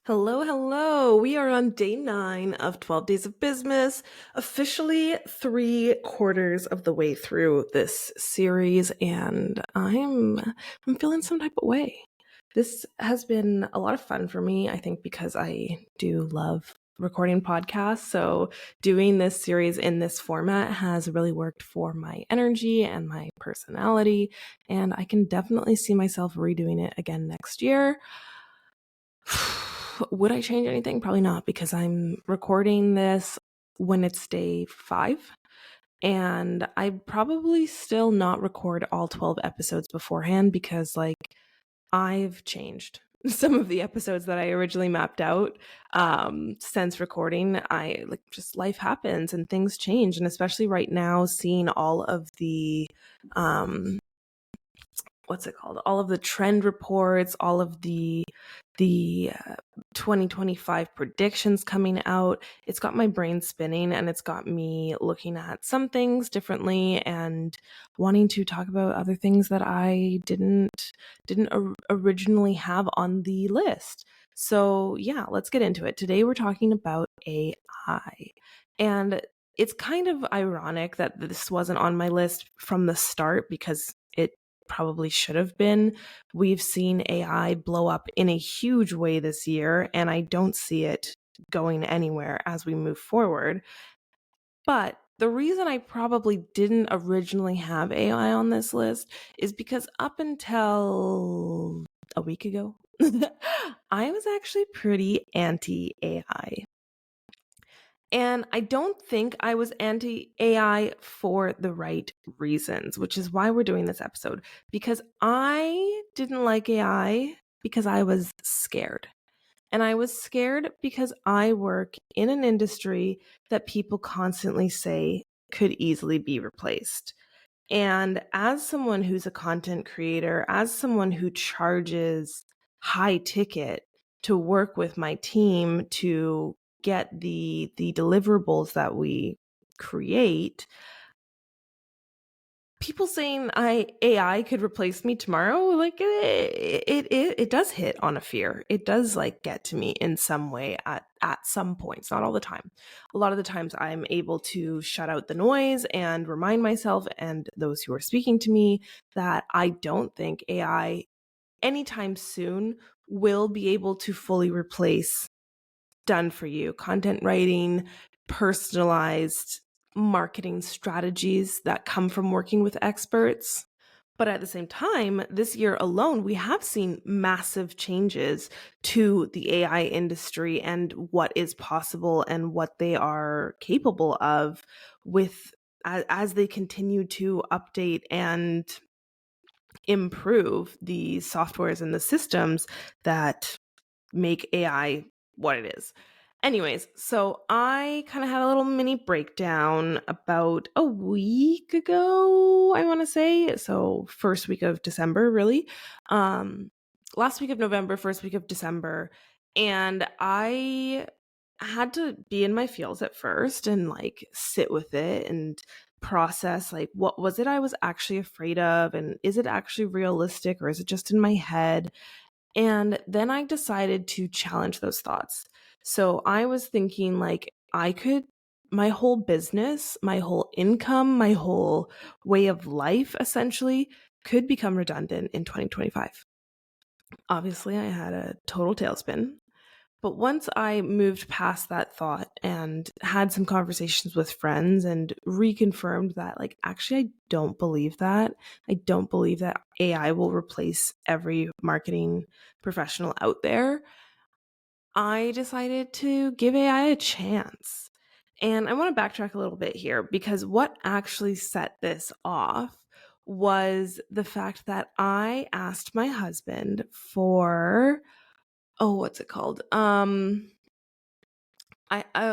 Hello, hello. We are on day 9 of 12 Days of Bizmas, officially 3/4 of the way through this series, and I'm feeling some type of way. This has been a lot of fun for me, I think, because I do love recording podcasts. So doing this series in this format has really worked for my energy and my personality, and I can definitely see myself redoing it again next year. Would I change anything? Probably not, because I'm recording this when it's day 5, and I probably still not record all 12 episodes beforehand because I've changed some of the episodes that I originally mapped out since recording. I just life happens and things change, and especially right now, seeing all of the what's it called? All of the trend reports, all of the 2025 predictions coming out. It's got my brain spinning, and it's got me looking at some things differently and wanting to talk about other things that I didn't originally have on the list. So yeah, let's get into it. Today we're talking about AI. And it's kind of ironic that this wasn't on my list from the start, because it probably should have been. We've seen AI blow up in a huge way this year, and I don't see it going anywhere as we move forward. But the reason I probably didn't originally have AI on this list is because up until a week ago, I was actually pretty anti AI. And I don't think I was anti AI for the right reasons, which is why we're doing this episode. Because I didn't like AI because I was scared. And I was scared because I work in an industry that people constantly say could easily be replaced. And as someone who's a content creator, as someone who charges high ticket to work with my team to get the deliverables that we create, people saying AI could replace me tomorrow, it does hit on a fear. It does get to me in some way at some points, not all the time. A lot of the times I'm able to shut out the noise and remind myself and those who are speaking to me that I don't think AI anytime soon will be able to fully replace done for you content writing, personalized marketing strategies that come from working with experts. But at the same time, this year alone, we have seen massive changes to the AI industry and what is possible and what they are capable of with as they continue to update and improve the softwares and the systems that make AI what it is. Anyways, so I kind of had a little mini breakdown about a week ago, I want to say. So first week of December, really. Last week of November, first week of December. And I had to be in my feels at first and sit with it and process what was it I was actually afraid of, and is it actually realistic, or is it just in my head? And then I decided to challenge those thoughts. So I was thinking my whole business, my whole income, my whole way of life essentially could become redundant in 2025. Obviously, I had a total tailspin. But once I moved past that thought and had some conversations with friends and reconfirmed that, actually, I don't believe that. I don't believe that AI will replace every marketing professional out there. I decided to give AI a chance. And I want to backtrack a little bit here, because what actually set this off was the fact that I asked my husband for, what's it called? I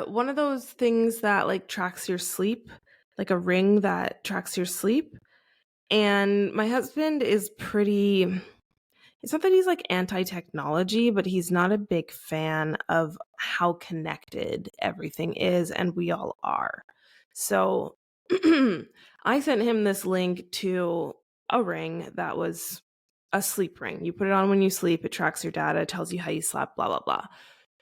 one of those things that tracks your sleep, like a ring that tracks your sleep. And my husband is pretty, it's not that he's anti-technology, but he's not a big fan of how connected everything is, and we all are. So I sent him this link to a ring that was a sleep ring. You put it on when you sleep, it tracks your data, tells you how you slept, blah blah blah.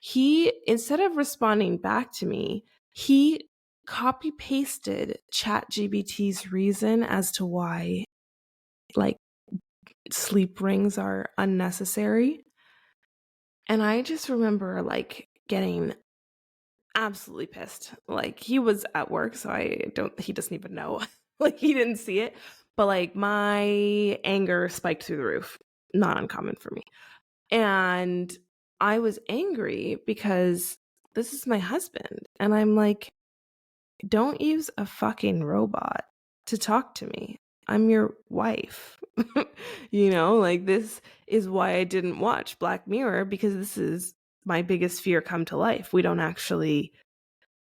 He, instead of responding back to me, he copy pasted ChatGPT's reason as to why like sleep rings are unnecessary. And I just remember like getting absolutely pissed. Like he was at work, so he doesn't even know. Like he didn't see it. But like my anger spiked through the roof. Not uncommon for me. And I was angry because this is my husband. And I'm like, don't use a fucking robot to talk to me. I'm your wife. Like this is why I didn't watch Black Mirror, because this is my biggest fear come to life. We don't actually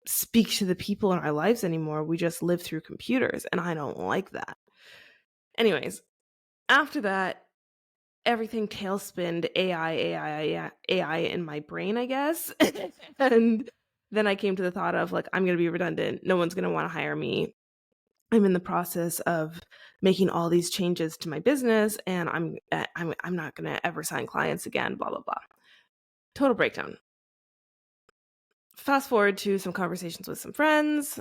speak to the people in our lives anymore. We just live through computers, and I don't like that. Anyways, after that, everything tailspinned AI in my brain, I guess. And then I came to the thought of like, I'm going to be redundant. No one's going to want to hire me. I'm in the process of making all these changes to my business, and I'm not going to ever sign clients again, blah, blah, blah. Total breakdown. Fast forward to some conversations with some friends.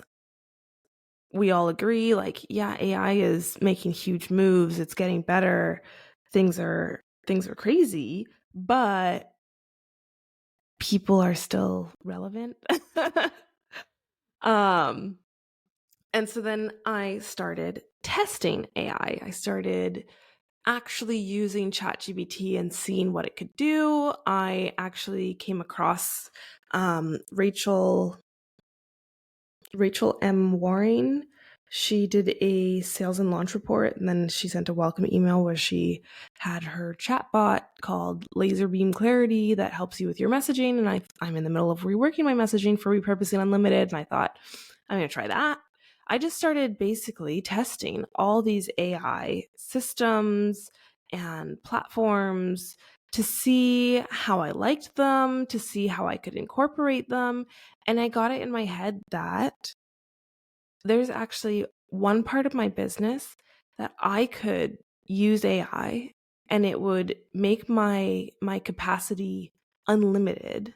We all agree, like, yeah, AI is making huge moves. It's getting better. Things are crazy, but people are still relevant. And so then I started testing AI. I started actually using ChatGPT and seeing what it could do. I actually came across Rachel M. Waring. She did a sales and launch report, and then she sent a welcome email where she had her chatbot called Laser Beam Clarity that helps you with your messaging. And I'm in the middle of reworking my messaging for Repurposing Unlimited, and I thought, I'm going to try that. I just started basically testing all these AI systems and platforms to see how I liked them, to see how I could incorporate them. And I got it in my head that there's actually one part of my business that I could use AI and it would make my capacity unlimited,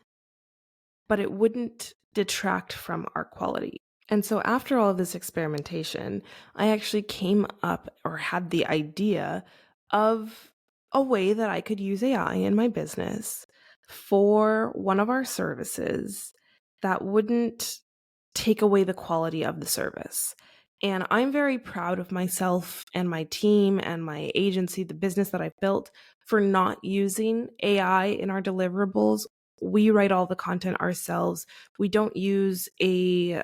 but it wouldn't detract from our quality. And so after all of this experimentation, I actually came up or had the idea of a way that I could use AI in my business for one of our services that wouldn't take away the quality of the service. And I'm very proud of myself and my team and my agency, the business that I've built, for not using AI in our deliverables. We write all the content ourselves. We don't use a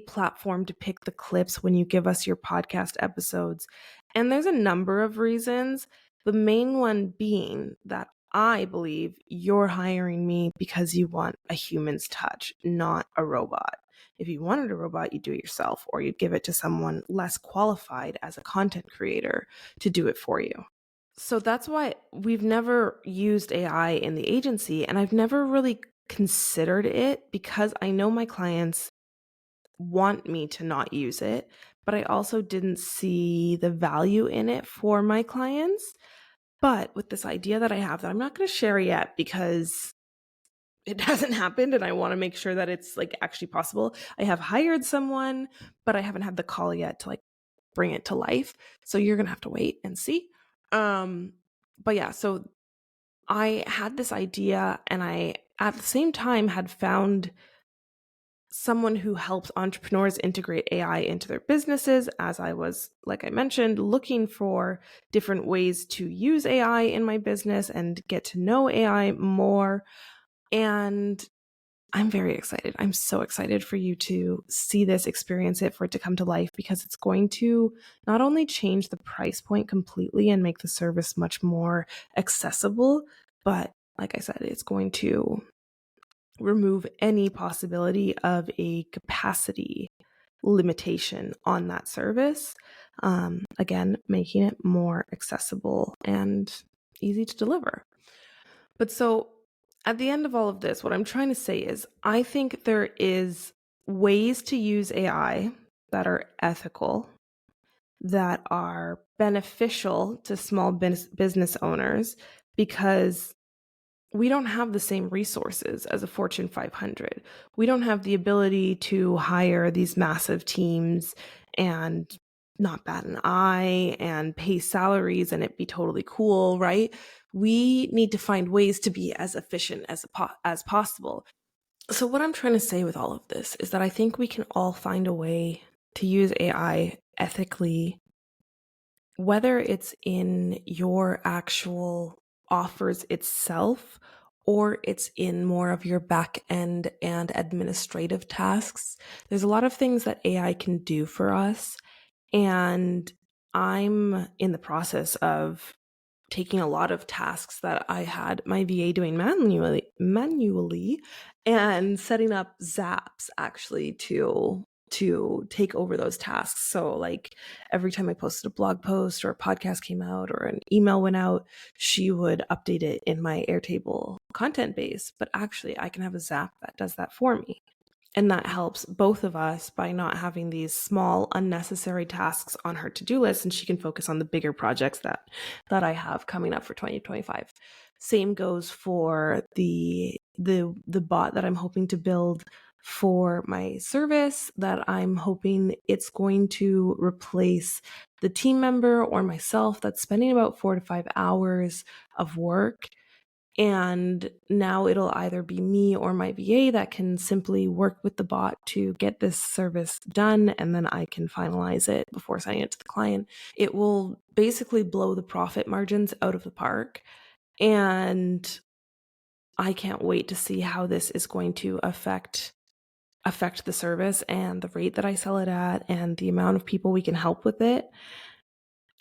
platform to pick the clips when you give us your podcast episodes. And there's a number of reasons. The main one being that I believe you're hiring me because you want a human's touch, not a robot. If you wanted a robot, you'd do it yourself, or you'd give it to someone less qualified as a content creator to do it for you. So that's why we've never used AI in the agency, and I've never really considered it because I know my clients want me to not use it, but I also didn't see the value in it for my clients. But with this idea that I have that I'm not going to share yet because it hasn't happened and I want to make sure that it's like actually possible. I have hired someone, but I haven't had the call yet to like bring it to life. So you're going to have to wait and see. But yeah, so I had this idea and I at the same time had found someone who helps entrepreneurs integrate AI into their businesses, as I was, like I mentioned, looking for different ways to use AI in my business and get to know AI more. And I'm very excited. I'm so excited for you to see this, experience it, for it to come to life, because it's going to not only change the price point completely and make the service much more accessible, but like I said, it's going to remove any possibility of a capacity limitation on that service. Again, making it more accessible and easy to deliver. But so at the end of all of this, what I'm trying to say is I think there is ways to use AI that are ethical, that are beneficial to small business owners, because we don't have the same resources as a Fortune 500. We don't have the ability to hire these massive teams and not bat an eye and pay salaries and it be totally cool, right? We need to find ways to be as efficient as possible. So what I'm trying to say with all of this is that I think we can all find a way to use AI ethically, whether it's in your actual offers itself or it's in more of your back end and administrative tasks. There's a lot of things that AI can do for us. And I'm in the process of taking a lot of tasks that I had my VA doing manually and setting up Zaps actually to take over those tasks. So like every time I posted a blog post or a podcast came out or an email went out, she would update it in my Airtable content base. But actually I can have a Zap that does that for me. And that helps both of us by not having these small, unnecessary tasks on her to-do list, and she can focus on the bigger projects that I have coming up for 2025. Same goes for the bot that I'm hoping to build for my service, that I'm hoping it's going to replace the team member or myself that's spending about 4 to 5 hours of work. And now it'll either be me or my VA that can simply work with the bot to get this service done, and then I can finalize it before sending it to the client. It will basically blow the profit margins out of the park. And I can't wait to see how this is going to affect the service and the rate that I sell it at and the amount of people we can help with it.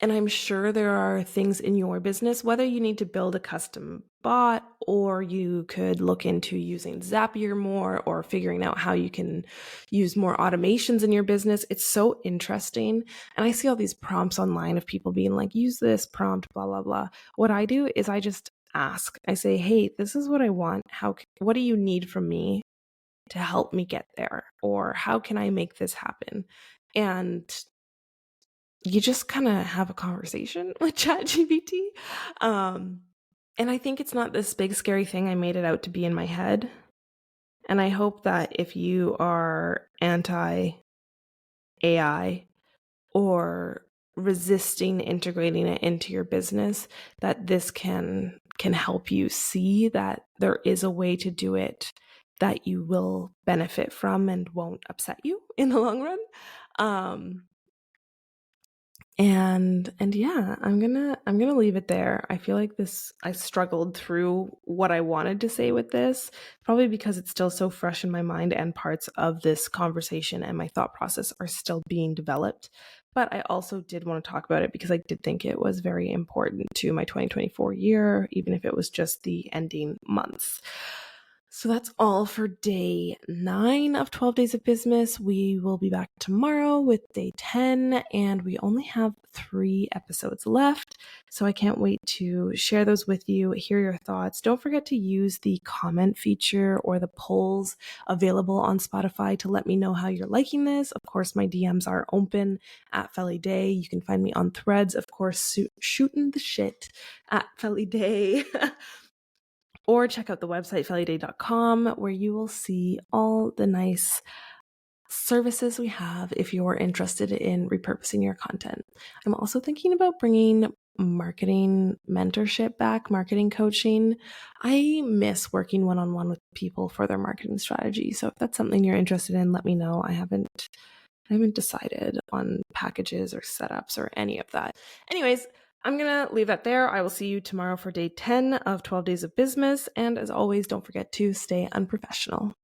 And I'm sure there are things in your business, whether you need to build a custom bot or you could look into using Zapier more or figuring out how you can use more automations in your business. It's so interesting. And I see all these prompts online of people being like, use this prompt, blah, blah, blah. What I do is I just ask. I say, hey, this is what I want. What do you need from me to help me get there? Or how can I make this happen? And you just kind of have a conversation with ChatGPT. And I think it's not this big scary thing I made it out to be in my head. And I hope that if you are anti AI or resisting integrating it into your business, that this can help you see that there is a way to do it that you will benefit from and won't upset you in the long run. And yeah, I'm gonna leave it there. I feel like I struggled through what I wanted to say with this, probably because it's still so fresh in my mind and parts of this conversation and my thought process are still being developed. But I also did want to talk about it because I did think it was very important to my 2024 year, even if it was just the ending months. So that's all for day 9 of 12 Days of Bizmas. We will be back tomorrow with day 10, and we only have 3 episodes left. So I can't wait to share those with you, hear your thoughts. Don't forget to use the comment feature or the polls available on Spotify to let me know how you're liking this. Of course, my DMs are open at Felly Day. You can find me on Threads, of course, shooting the shit at Felly Day. Or check out the website fellyday.com, where you will see all the nice services we have if you're interested in repurposing your content. I'm also thinking about bringing marketing mentorship back, marketing coaching. I miss working one-on-one with people for their marketing strategy. So if that's something you're interested in, let me know. I haven't decided on packages or setups or any of that. Anyways, I'm going to leave that there. I will see you tomorrow for day 10 of 12 Days of Bizmas. And as always, don't forget to stay unprofessional.